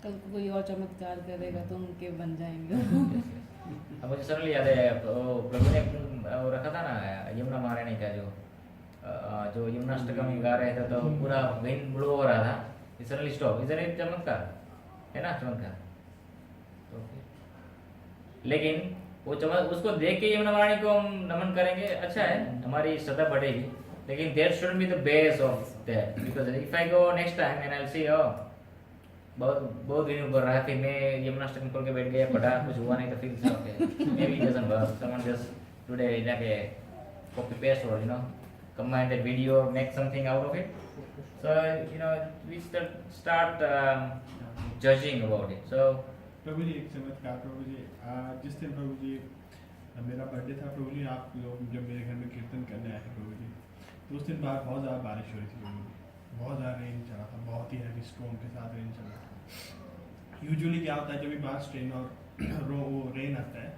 कल को कोई और चमत्कार करेगा तो उनके बन जाएंगे। अब मुझे सडनली याद है प्रभु ने वो रखा था ना यमुना महारानी का जो यमुनाष्टकम गा रहे थे तो पूरा विंड ब्लो हो रहा था, सडनली स्टॉप, इज एन चमत्कार है ना, चमत्कार। तो लेकिन वो उसको देख के यमुना महारानी को हम नमन करेंगे, अच्छा है, हमारी श्रद्धा बढ़ेगी, लेकिन there should be the base of that, because if I go next time and I will see बहुत बहुत दिन ऊपर रहा, फिर मैं यमुनाष्टकम खोल के बैठ गया, पढ़ा, कुछ हुआ नहीं तो फिर okay may be doesn't work, someone just today like a copy paste or combine that video, make something out of it. So we start judging about it. So प्रभु जी एक चमत्कार, प्रभु जी जिस दिन प्रभु जी मेरा बर्थडे था प्रभु जी, आप लोग जब मेरे घर में कीर्तन करने आए थे प्रभु जी, तो उस दिन बाहर बहुत ज़्यादा बारिश हो रही थी प्रभु जी, बहुत ज़्यादा रेन चला था, बहुत ही हैवी स्टॉर्म के साथ रेन चला था। यूजुअली क्या होता है जब भी बारिश रेन और रेन आता है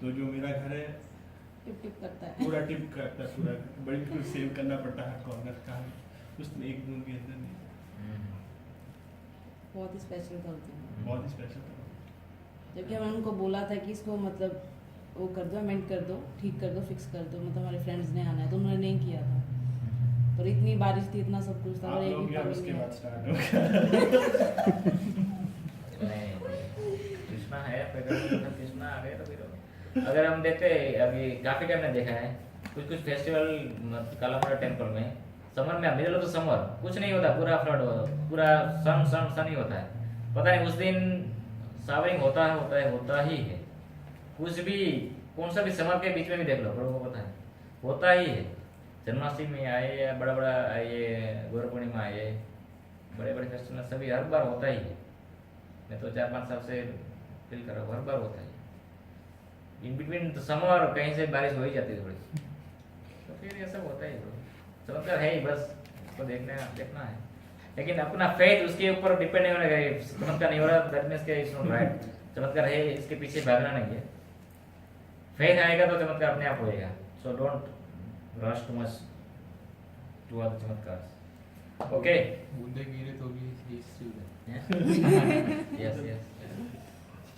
तो जो मेरा घर है टिप टिप करता है, पूरा टिप करता है, पूरा बड़ी बिल्कुल सेव करना पड़ता है कॉर्नर का, उसमें एक बूंद भी अंदर नहीं। बहुत ही स्पेशल था उस दिन, बहुत ही स्पेशल था। जबकि हमने उनको बोला था कि इसको मतलब वो कर दो, अमेंड कर दो, ठीक कर दो, फिक्स कर दो, मतलब हमारे फ्रेंड्स ने आना है, तो उन्होंने नहीं किया था। पर इतनी बारिश थी, इतना सब कुछ था, आप और एक लोग भी भी अब पानी उसके नहीं बाद स्टार्ट हो गया। कृष्णा है, कृष्णा आ गए तो फिर अगर हम देखते अभी काफी टाइम ने देखा है कुछ फेस्टिवल कालामुरा टेम्पल में समर में, मिडिल ऑफ द समर कुछ नहीं होता, पूरा फ्लड हो, पूरा सन ही होता है, पता नहीं उस दिन सावरिंग होता ही है, कुछ भी कौन सा भी समर के बीच में भी देख लो, प्रभु को पता है होता ही है। जन्माष्टमी में आए या बड़ा आइए, गौर पूर्णिमा आइए, बड़े फेस्टिवल सभी हर बार होता ही है। मैं तो 4-5 साल से फील कर रहा हूँ, हर बार होता है। इन बिटवीन तो समर कहीं से बारिश हो ही जाती है थोड़ी, तो फिर ये सब होता ही चमत्कार है ही, बस उसको देखना है, लेकिन अपना फेथ उसके ऊपर डिपेंड नहीं होना चाहिए। चमत्कार नहीं हो रहा दैट मींस के इट्स नॉट राइट, चमत्कार है इसके पीछे भागना नहीं है, फेथ आएगा तो चमत्कार अपने आप होएगा। So don't rush too much to the चमत्कार। ओके, बूंदे गिरे तो भी यस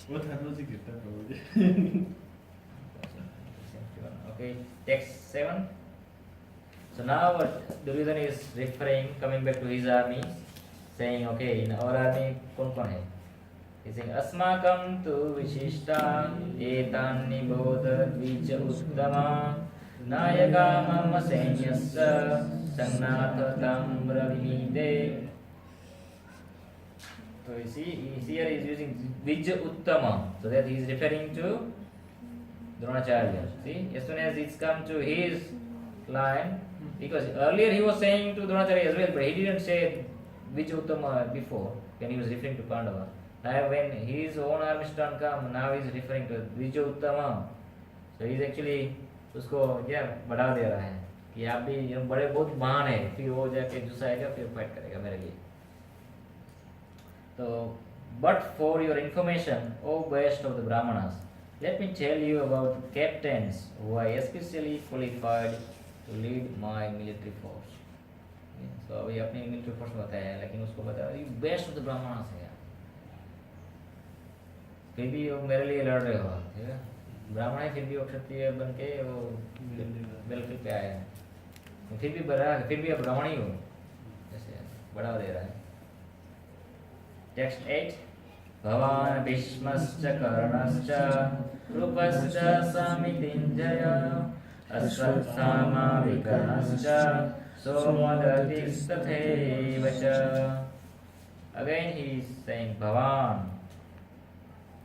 वो थर्मल से गिरता है प्रभु जी। Okay, text 7. So now Duryodhana is referring, coming back to his army, saying, okay, in our army कौन है? He's saying, अस्माकं तु विशिष्टा एतान् निबोध द्विज उत्तमा नायका मम सैन्यस्य संज्ञात ताम्रविनीते। So you see, here he is using Vijja Uttama, so that he is referring to Dronacharya. See, as soon as it's come to his line, because earlier he was saying to Dronacharya as well, but he didn't say Vijja Uttama before when he was referring to Pandava. Now when his own army stand come, now he is referring to Vijja Uttama. So he is actually उसको क्या बढ़ा दे रहा है कि आप भी बड़े बहुत महान है, फिर वो जाके जुसाएगा, फिर फाइट करेगा मेरे लिए। So, but for your information, O best of the Brahmanas, let me tell you about captains who are especially qualified to lead my military force. So अभी अपनी military force बताया है, लेकिन उसको बताया ये best of the Brahmanas है, फिर भी वो मेरे लिए लड़ रहे हो, ठीक है? ब्राह्मण है फिर भी वो क्षत्रिय बन के वो बैटलफील्ड पे आया है, फिर भी ब्राह्मण ही हो, जैसे बढ़ावा दे रहा है। Text 8. भवान् भीष्मश्च कर्णश्च कृपश्च समितिञ्जय अश्वत्थामा विकर्णश्च सोमदत्तिस्तथैव च। Again he is saying Bhavan.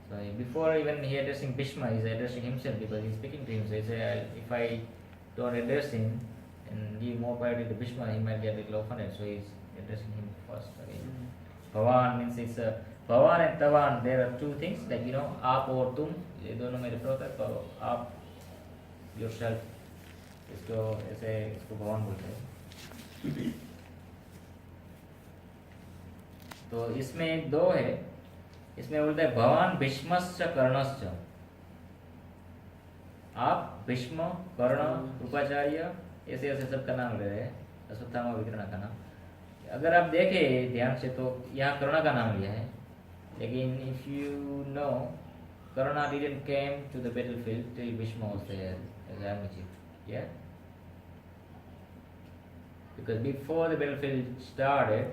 So before even he addressing Bhishma, he is addressing himself because he is speaking to him. So he says, if I don't address him and give more priority to Bhishma, he might get a little offended. So he is addressing him first again. Bhavan means it's Bhavan and Tavan. There are two things like आप और तुम, ये दोनों में refer होता है। तो आप yourself, इसको भगवान बोलते हैं। तो इसमें दो है, इसमें बोलता है भवान भीष्मश्च कर्णश्च। आप भीष्म, कर्ण, कृपाचार्य ऐसे सबका नाम ले रहे हैं, अश्वत्थामा विकर्ण का नाम। अगर आप देखें ध्यान से तो यहाँ कर्ण का नाम लिया है Again, if you know, Karna didn't came to the battlefield till Bhishma was there as army chief. Yeah? Because before the battlefield started,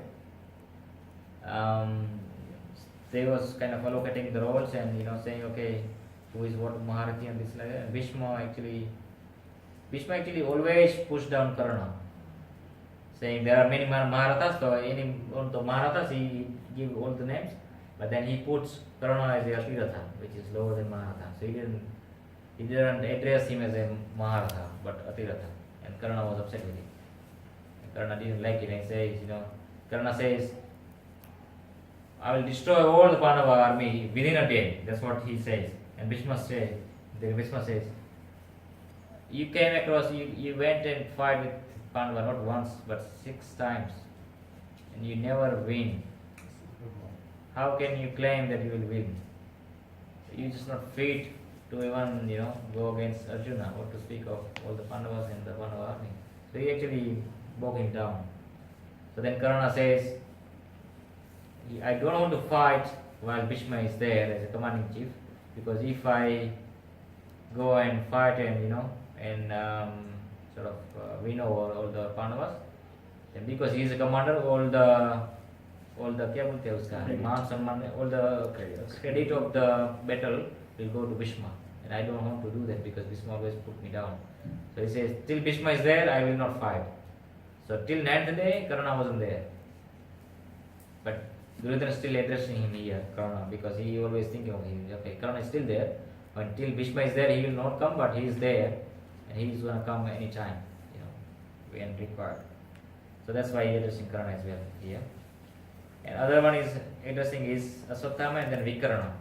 they was kind of allocating the roles and saying, okay, who is what Maharathi and this like that. And Bhishma actually always pushed down Karna, saying there are many Maharathas, so any of the Maharathas he give all the names, but then he puts Karna as a Atiratha, which is lower than Maharatha. So he didn't address him as a Maharatha, but Atiratha, and Karna was upset with it. Karna didn't like it and says, Karna says, I will destroy all the Pandava army within a day. That's what he says. And Bhishma says, you came across, you went and fight with Pandava not once but 6 times, and you never win. How can you claim that you will win? You just not fit to even go against Arjuna, or to speak of all the Pandavas in the Pandava army. So he actually broke him down. So then Karna says, I don't want to fight while Bhishma is there as a commanding chief, because if I go and fight and win over all the Pandavas, then because he is a commander, all the क्या बोलते हैं उसका मान सम्मान all the credit of the battle will go to Bhishma, and I don't want to do that because Bhishma always put me down. So he says, till Bhishma is there, I will not fight. So till 9th day, Karna wasn't there, but Duryodhana is still addressing him here, Karna, because he always thinking of him. Okay, Karna is still there. Until Bhishma is there, he will not come, but he is there, and he is going to come anytime, when required. So that's why he is addressing Karna as well here. And other one is addressing is Aswathama and then Vikarna.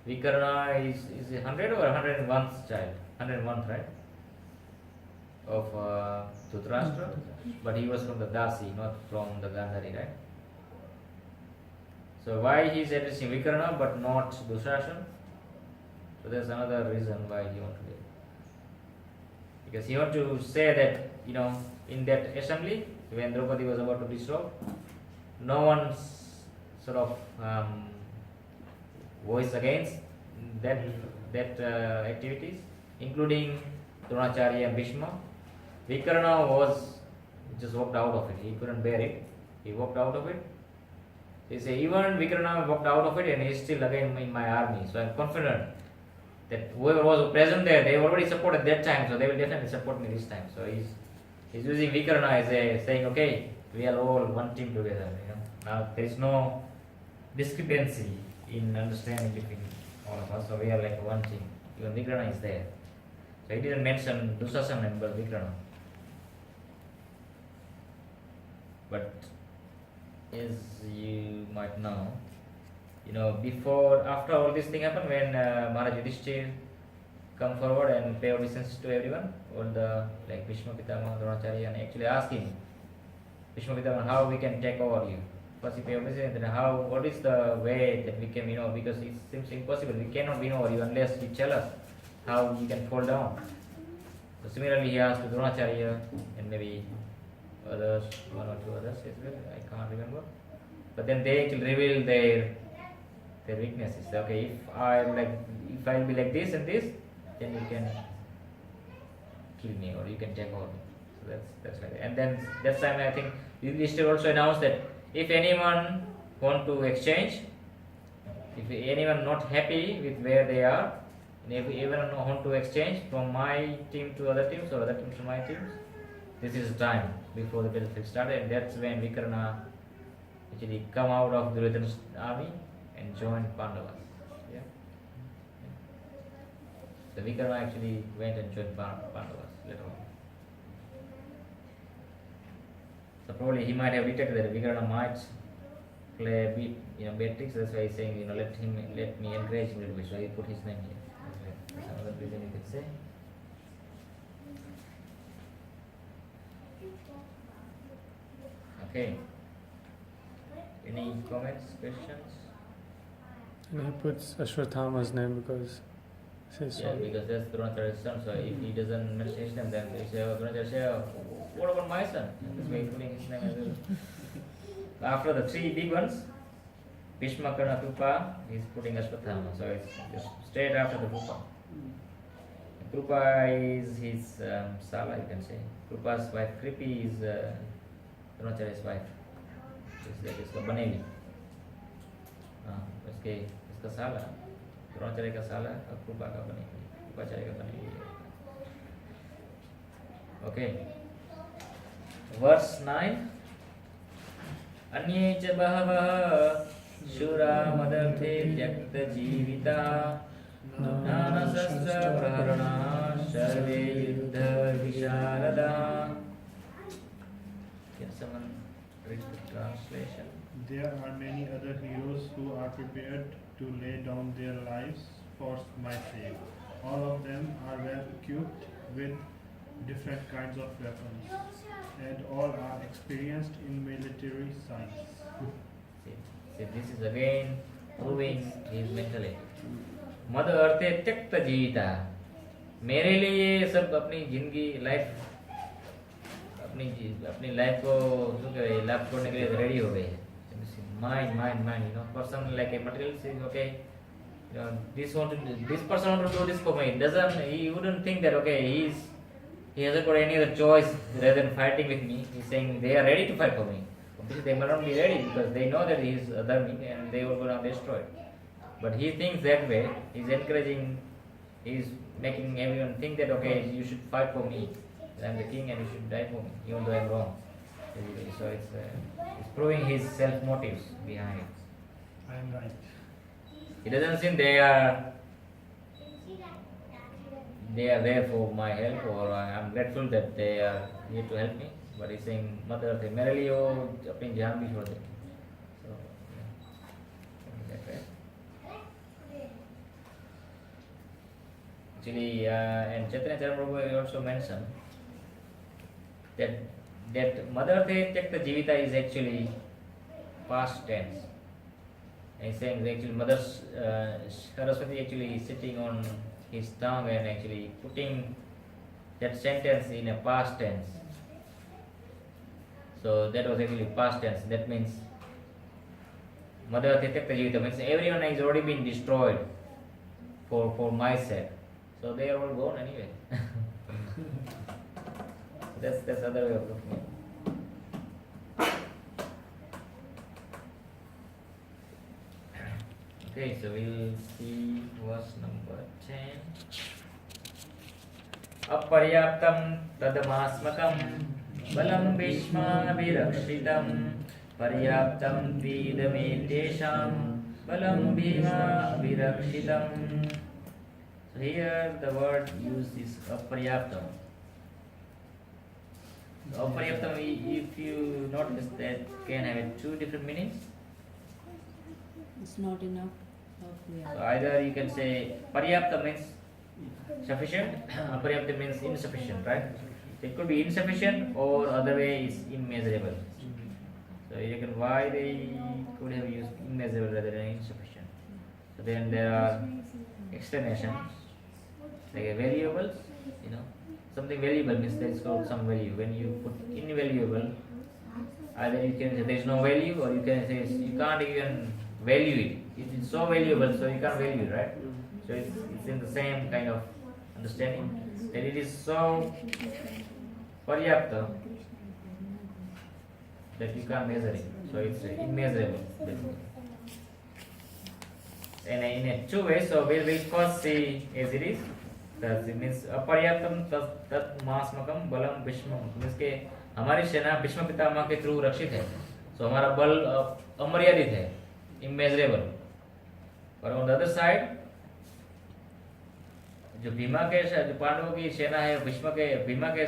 Vikarna is 100 or 101th child? 101th, right? Of Dhritarashtra, but he was from the Dasi, not from the Gandhari, right? So why he is addressing Vikarna but not Dhritarashtra? So there's another reason why he want to do it. Because he want to say that, in that assembly, when Draupadi was about to be dissolved, no one's sort of voice against that activities, including Dronacharya and Bhishma. Vikarna was just walked out of it. He couldn't bear it. He walked out of it. They say even Vikarna walked out of it and he's still again in my army. So I'm confident that whoever was present there, they already supported that time, so they will definitely support me this time. So he's using Vikarna as saying, okay, we are all one team together. Now there is no discrepancy in understanding between all of us, so we are like one team. Even Vikarna is there. So he didn't mention Dusasana but Vikarna. But as you might know, after all this thing happened, when Maharaj Yudhishthir come forward and pay obeisance to everyone, all the like Bhishma Pitama, Dronacharya, and actually ask him, Bhishma Pitama, how we can take over you. First he pay obeisance, and then what is the way that we can, because it seems impossible, we cannot win over you unless you tell us how you can fall down. So similarly he asked to Dronacharya and maybe others, 1 or 2 others as well, I can't remember. But then they actually reveal their weaknesses. Okay, if I'll be like this and this, then you can kill me or you can take over me. So that's right. And then that time I think Yudhishthir also announced that if anyone want to exchange, if anyone not happy with where they are, and if anyone want to exchange from my team to other teams or other teams to my teams, this is the time before the battlefield started, and that's when Vikarna actually come out of Duryodhana's army and join Pandavas. Yeah. So Vikarna actually went and joined Pandavas later on. So probably he might have detected that Vikarna might play a bit, bad tricks. That's why he's saying, let me encourage him a little bit. So he put his name here. That's another reason you could say. Okay. Any comments, questions? And he puts Ashwathama's name because says Yeah, so. because that's Dronacharya's son. So if he doesn't mention his name, then they say, Dronacharya, what about my son? That's why he's putting his name as well. After the 3 big ones, Bhishma Karna Krupa, he's putting Ashwatthama. So it's just straight after the Krupa. Krupa is his Sala, you can say. Krupa's wife, Kripi is Dronacharya's wife. इसका बनेगी इसका साला द्रोणाचार्य का साला और कृपा का बनेगी कृपाचार्य का बनेगी ओके वर्स 9 अन्ये च बहवः शूरा मदर्थे त्यक्त जीविता नानाशस्त्र प्रहरणाः सर्वे युद्ध विशारदाः. Can someone read the translation? There are many other heroes who are prepared to lay down their lives for my sake. All of them are well equipped with different kinds of weapons, and all are experienced in military science. See, this is again proving his mentality. मद अर्थे त्यक्त जीविता, मेरे लिए ये सब अपनी जिंदगी life अपनी लाइफ को लाभ छोड़ने के लिए रेडी हो गए हैं. Mind, you know, person like a materialist is okay. You know, this person want to do this for me. He wouldn't think that okay, he hasn't got any other choice rather than fighting with me. He's saying they are ready to fight for me. Obviously, they might not be ready because they know that he is adharmic and they will go and destroy it. But he thinks that way. He's encouraging. He's making everyone think that okay, you should fight for me. I'm the king and you should die for me, even though I'm wrong. So it's proving his self motives behind it. I am right. It doesn't seem they are there for my help or I'm grateful that they are here to help me. But he's saying, Mother Earth, मेरे लिए वो अपनी जान भी छोड़ दे. So that way. Actually, and Chaitanya Charitamrita also mentioned that Mother Earth Tyakta Jivita is actually past tense. And he's saying that actually Mother Saraswati actually is sitting on his tongue and actually putting that sentence in a past tense. So that was actually past tense. That means Mother Earth Tyakta Jivita means everyone has already been destroyed for my sake. So they are all gone anyway. That's other way of looking at it. Okay, so we'll see verse number 10. Aparyaptam tadamasmakam balam bhishmabhirakshitam paryaptam tvidame balam bhimabhirakshitam. So here the word used is aparyaptam. Aparyaptam, if you notice, that can have two different meanings. It's not enough. So either you can say paryapta means sufficient, aparyapta means insufficient, right? So it could be insufficient or other way is immeasurable. So you can why they could have used immeasurable rather than insufficient. So then there are explanations like a variables, you know. Something valuable means there is called some value. When you put invaluable, either you can say there is no value or you can say you can't even value it. It is so valuable, so you can't value it, right? So it's in the same kind of understanding that it is so paryapta that you can't measure it. So it's immeasurable. And in a two ways, so we'll first see as it is. That it means aparyaptam tat masmakam balam bhishma means के हमारी सेना भीष्म पितामह के through रक्षित है. So हमारा बल अमर्यादित है, immeasurable. और on the other side जो भीमा के जो पांडवों की सेना है भीमा के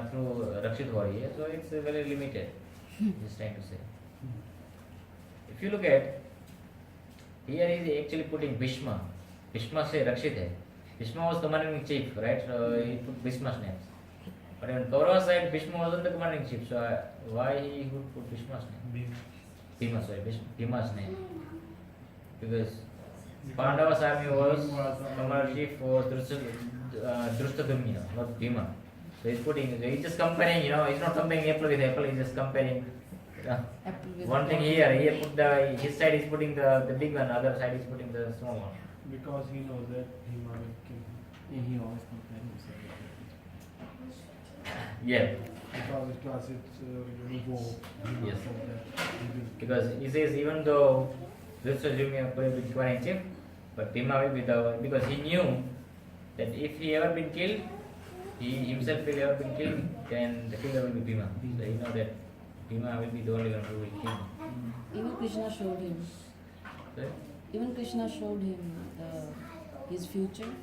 थ्रू रक्षित हो रही है. So it's very limited. Just trying to say. If you look at here, he is actually putting Bhishma. Bhishma से रक्षित है. Bhishma was commanding in chief, right? So he put Bhishma's name. But on Kaurava side, Bhishma wasn't the commanding chief. So why he would put Bhishma's name? Bhima's name. Because Pandava's army was commander chief was Drushtadumna, not Bhima. So he's just comparing, he's not comparing apple with apple, he's just comparing Yeah. Apple with One thing here put his side is putting the big one, other side is putting the small one. Because he knows that he might kill him. He always compares himself with Yeah, because it's war. Yes. That he will because he says even though this was doing a very big chief, but Bhima will be because he knew that if he ever been killed, he himself will ever been killed, then the killer will be Bhima. So he know that Bhima will be the only one who will kill him. Even Krishna showed him. Right? Even Krishna showed him his future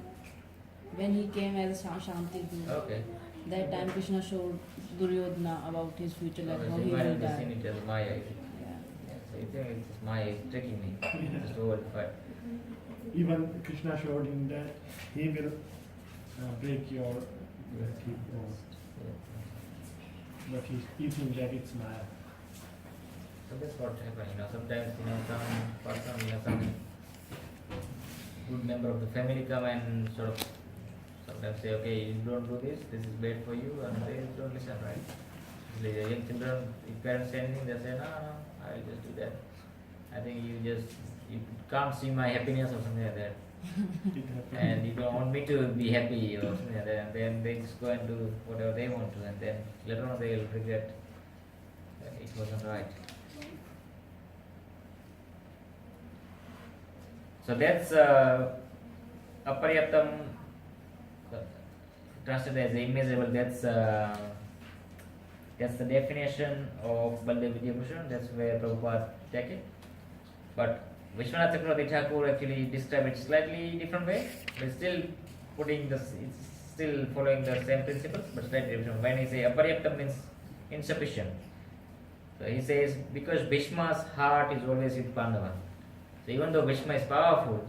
when he came as Shanti Dut. Okay. That time Krishna showed Duryodhana about his future, like Okay, how so he you might will have just seen die. it as Maya. Yeah. Yeah, so you think it's Maya is tricking me. Just to overfy. even Krishna showed him that he will break your hip bones. But he thinks that it's Maya. So that's what happens, sometimes, some person, some good member of the family come and sort of sometimes say, okay, you don't do this is bad for you, and they don't listen, right? Usually the young children, if parents say anything, they say, no, I will just do that. I think you can't see my happiness or something like that. It happened. And you don't want me to be happy or something like that, and then they just go and do whatever they want to, and then later on they will regret that it wasn't right. So that's aparyatam, translated as immeasurable. That's the definition of Baldev Vidyabhushan. That's where Prabhupada take it. But Vishwanath Chakravarti Thakur actually described it slightly different way. But still it's still following the same principles, but slightly different. When he say aparyaptam means insufficient. So he says because Bhishma's heart is always with Pandava. So even though Bhishma is powerful,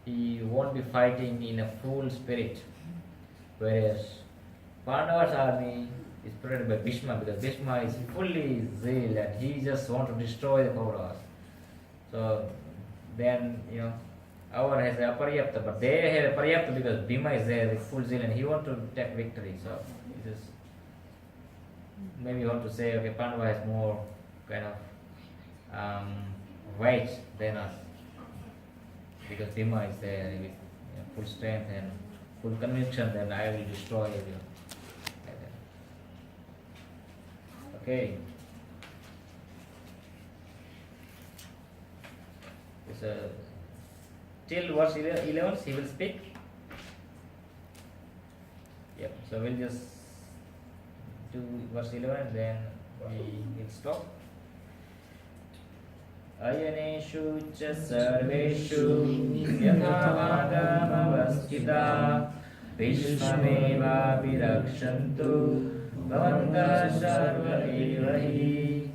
he won't be fighting in a full spirit. Whereas Pandava's army is protected by Bhishma because Bhishma is fully zeal and he just wants to destroy the Kauravas. So then, our has a Aparyapta, but they have a Paryapta because Bhima is there with full zeal and he wants to take victory. So it is maybe you want to say, okay, Pandava has more kind of weight than us because Bhima is there with full strength and full conviction that I will destroy you. Okay. So till verse 11 he will speak. Yep. So we'll just do verse 11 then we will stop. Ayaneshu cha sarveshu yathavadamavasthita Vishmameva virakshantu bhavantah sarva evahi.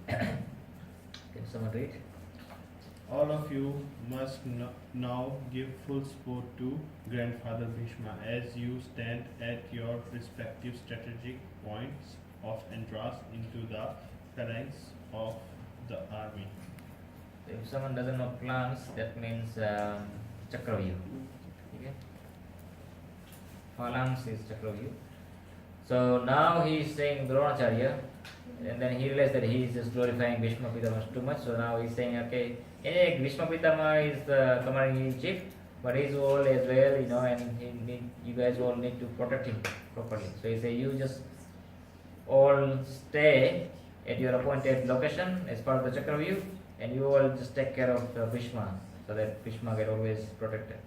Can someone read? All of you must now give full support to Grandfather Bhishma as you stand at your respective strategic points of entrance into the phalanx of the army. So if someone doesn't know plans, that means Chakravyuh. Okay? Phalanx is Chakravyuh. So now he is saying Dronacharya, and then he realized that he is just glorifying Bhishma Pitama too much. So now he is saying, okay, Bhishma Pitama is the commanding chief, but he is old as well, and you guys all need to protect him properly. So he says, you just all stay at your appointed location as part of the Chakravyuh, and you all just take care of Bhishma, so that Bhishma get always protected.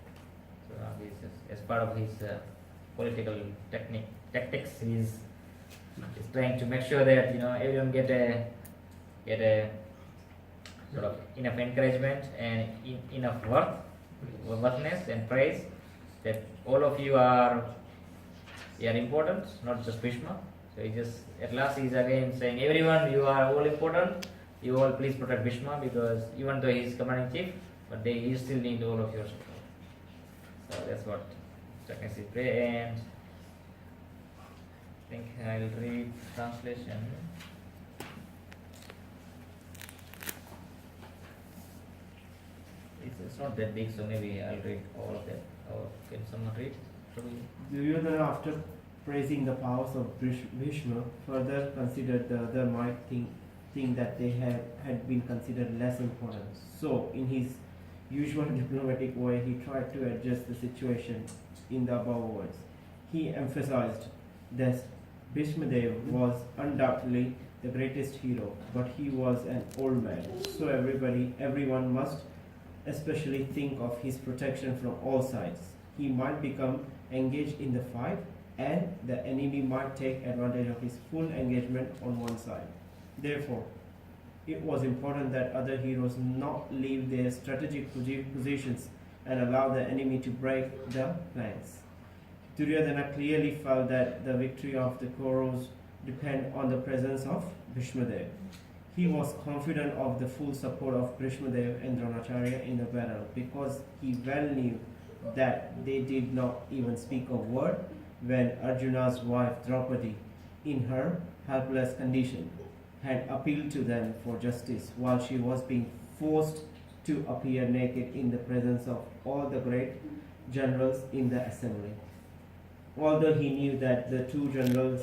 So now he is just, as part of his political tactics, he is trying to make sure that everyone get a sort of enough encouragement and enough worthiness and praise that all of you are important, not just Bhishma. So he just at last he is again saying, everyone, you are all important. You all please protect Bhishma because even though he is commanding chief, but he still need all of your support. So that's what Chakravarti pray, and I think I'll read translation. It's not that big, so maybe I'll read all of that. Or can someone read? Duryodhana, after praising the powers of Bhishma, further considered the other think that they had been considered less important. So, in his usual diplomatic way, he tried to adjust the situation in the above words. He emphasized that Bhishmadev was undoubtedly the greatest hero, but he was an old man. So everyone must especially think of his protection from all sides. He might become engaged in the fight, and the enemy might take advantage of his full engagement on one side. Therefore, it was important that other heroes not leave their strategic positions and allow the enemy to break the planks. Duryodhana clearly felt that the victory of the Kauravas depend on the presence of Bhishmadev. He was confident of the full support of Bhishmadev and Dronacharya in the battle because he well knew that they did not even speak a word when Arjuna's wife Draupadi, in her helpless condition, had appealed to them for justice while she was being forced to appear naked in the presence of all the great generals in the assembly. Although he knew that the two generals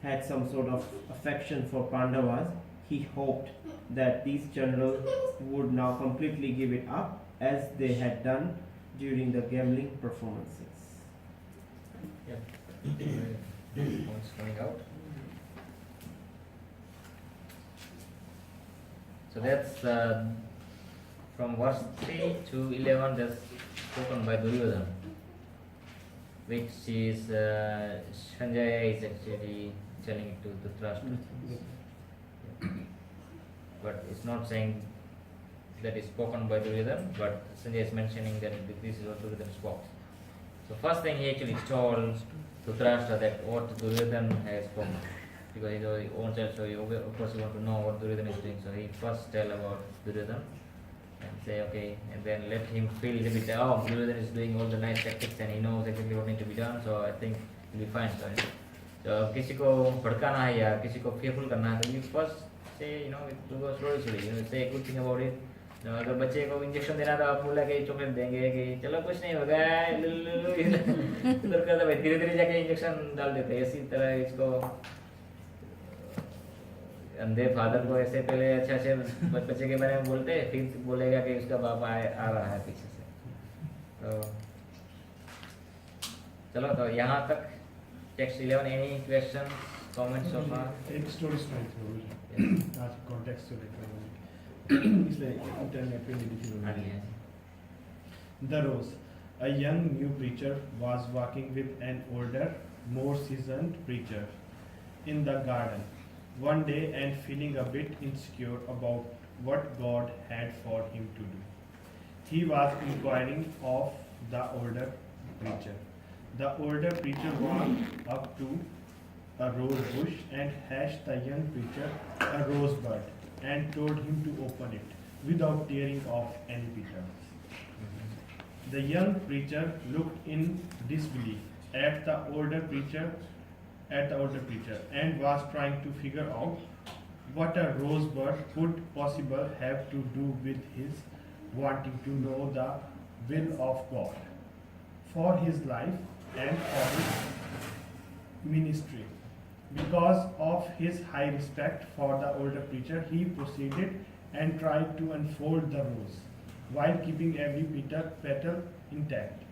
had some sort of affection for Pandavas, he hoped that these generals would now completely give it up as they had done during the gambling performances. Yeah. Points coming out. So that's from verse 3 to 11, that's spoken by Duryodhana, which is Sanjaya is actually telling it to Dhritarashtra. But it's not saying that is spoken by Duryodhana, but Sanjaya is mentioning that this is what Duryodhana spoke. So first thing he actually told Dhritarashtra that what Duryodhana has spoken, because he's his own child, so he, of course he want to know what Duryodhana is doing. So he first tell about Duryodhana and say okay, and then let him feel a little bit, oh, Duryodhana is doing all the nice tactics and he knows exactly what needs to be done, so I think he'll be fine. So किसी को भड़काना है या किसी को fearful करना है तो you first say, you know, to go slowly, you know, say a good thing about it. अगर बच्चे को इंजेक्शन देना तो आप बोला कि चॉकलेट देंगे कि चलो कुछ नहीं होगा इधर करता भाई धीरे धीरे जाके इंजेक्शन डाल देते हैं इसी तरह इसको अंधे फादर को ऐसे पहले अच्छे अच्छे बच्चे के बारे में बोलते हैं फिर बोलेगा कि उसका बाप आ रहा है पीछे से तो चलो तो यहाँ तक text 11 any question comments so far एक स्टोरी सुनाई थी आज कॉन्टेक्स्ट से देखा इसलिए इंटरनेट पे लिखी हुई है. The Rose. A young new preacher was walking with an older, more seasoned preacher in the garden one day and feeling a bit insecure about what God had for him to do. He was inquiring of the older preacher. The older preacher walked up to a rose bush and asked the young preacher a rosebud and told him to open it without tearing off any petals. The young preacher looked in disbelief at the older preacher and was trying to figure out what a rosebud could possibly have to do with his wanting to know the will of God for his life and for his ministry. Because of his high respect for the older preacher, he proceeded and tried to unfold the rose while keeping every petal intact.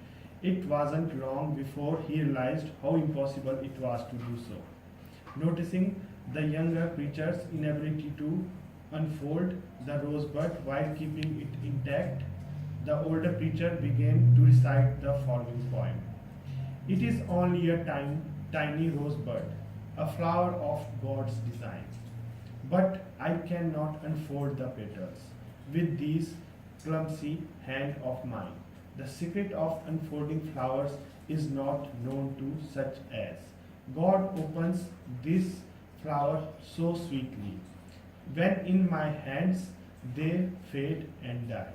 It wasn't long before he realized how impossible it was to do so. Noticing the younger preacher's inability to unfold the rosebud while keeping it intact, the older preacher began to recite the following poem. It is only a tiny rosebud, a flower of God's design. But I cannot unfold the petals with these clumsy hand of mine. The secret of unfolding flowers is not known to such as. God opens this flower so sweetly. When in my hands they fade and die.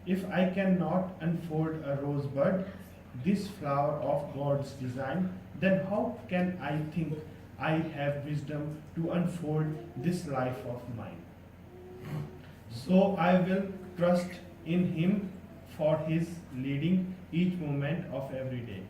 If I cannot unfold a rosebud, this flower of God's design, then how can I think I have wisdom to unfold this life of mine? So I will trust in Him for His leading each moment of every day.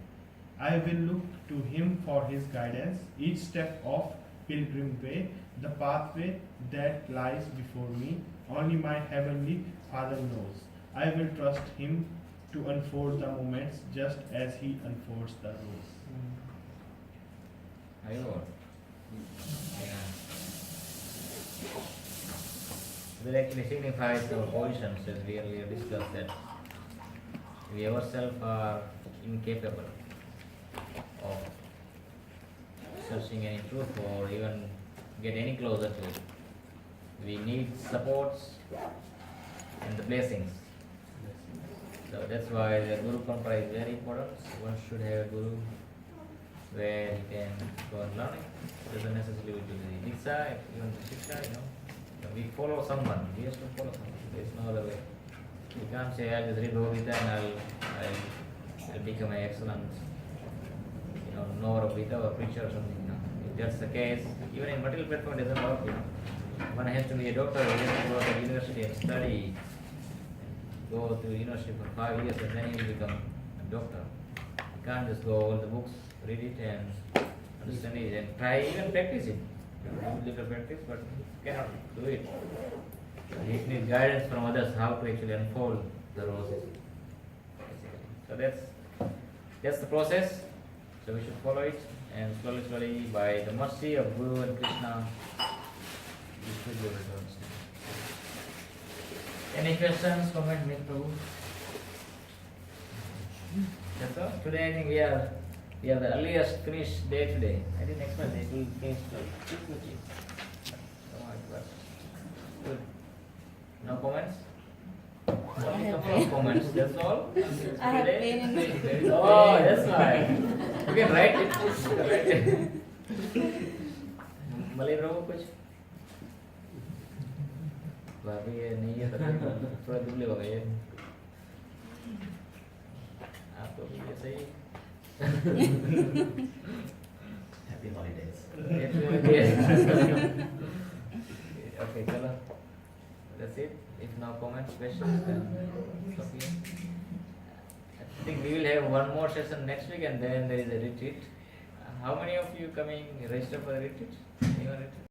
I will look to Him for His guidance each step of pilgrim way, the pathway that lies before me. Only my heavenly Father knows. I will trust Him to unfold the moments just as He unfolds the roads. I know. Yeah. That actually signifies our positions as we earlier discussed that we ourselves are incapable of searching any truth or even get any closer to it. We need supports and the blessings. So that's why the Guru Parampara is very important. One should have a Guru where he can go on learning. It doesn't necessarily to the Diksha, even the Shiksha, you know. We follow someone, we have to follow someone. There is no other way. You can't say I'll just read Bhagavad Gita and I'll become an excellent, you know, knower of Gita or preacher or something, you know. If that's the case, even in material platform it doesn't work, you know. One has to be a doctor, he has to go to university and study, go to university for 5 years and then he will become a doctor. You can't just go over the books, read it and understand it and try even practice it. You know, little practice, but you cannot do it. You need guidance from others how to actually unfold the roses. So that's the process. So we should follow it, and slowly, by the mercy of Guru and Krishna, we should be able to understand. Any questions, comment, make Prabhu? That's all. Today I think we are the earliest finished day today. I didn't expect it will finish quickly. Oh my God. Good. No comments? Only couple of comments, that's all? I have pain in my Oh, that's why. You can write it. You can write it. Malay Prabhu कुछ? भाभी ये नहीं है तो थोड़ा दुबले हो गए आपको भी ऐसे ही Happy holidays. Okay, चलो. That's it. If no comments, questions, then stop here. I think we will have one more session next week and then there is a retreat. How many of you coming register for the retreat? Anyone retreat?